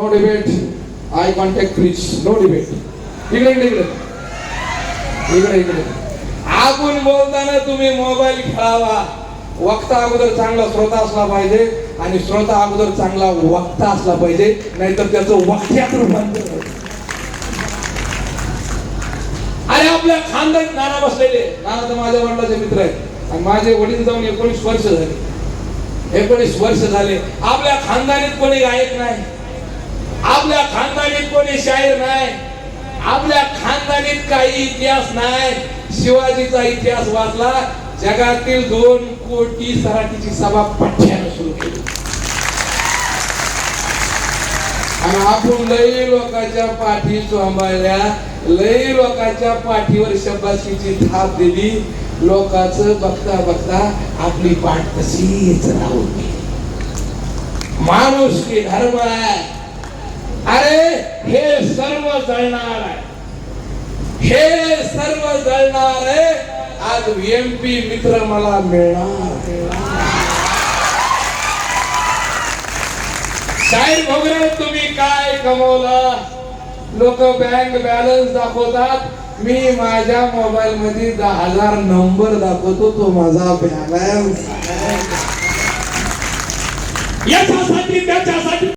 No debate, I contact please, no debate. इकडे इकडे इकडे इकडे इकडे. आपण बोलताना तुम्ही मोबाईल खेळावा. वक्ता अगोदर चांगला श्रोता असला पाहिजे आणि श्रोता अगोदर चांगला वक्ता असला पाहिजे, नाहीतर त्याचं वाक्यात रूपांतर होतं. अरे आपल्या खानदानी नाना बसलेले, नाना तर माझ्या वडिलाचे मित्र आहेत आणि माझे वडील जाऊन 19 वर्ष झाले. 19 वर्ष झाले. आपल्या खानदानीत कोणी गायक नाही, आपल्या खानदानीत कोणी शाहीर नाही, आपल्या खानदानीत काही इतिहास नाही. शिवाजीचा इतिहास वाचला, जगातील 2 कोटी सराटीची सभा पठ्यानं सुरू केली. आणि आपण लई लोकांच्या पाठी चोंबाळल्या, लई लोकांच्या पाठीवर शब्दाशीची थाप दिली. लोकांचं बघता बघता आपली पाठ तशीच राहून गेली. माणूस की धर्म आहे. अरे हे सर्व जळणार आहे, हे सर्व जळणार आहे. आज एमपी मित्र मला मिळणार. शाहीर भोगरे, तुम्ही काय कमवलं? लोक बँक बॅलन्स दाखवतात, मी माझ्या मोबाईल मध्ये 10,000 नंबर दाखवतो, तो माझा बॅलन्स. याच्यासाठी त्याच्यासाठी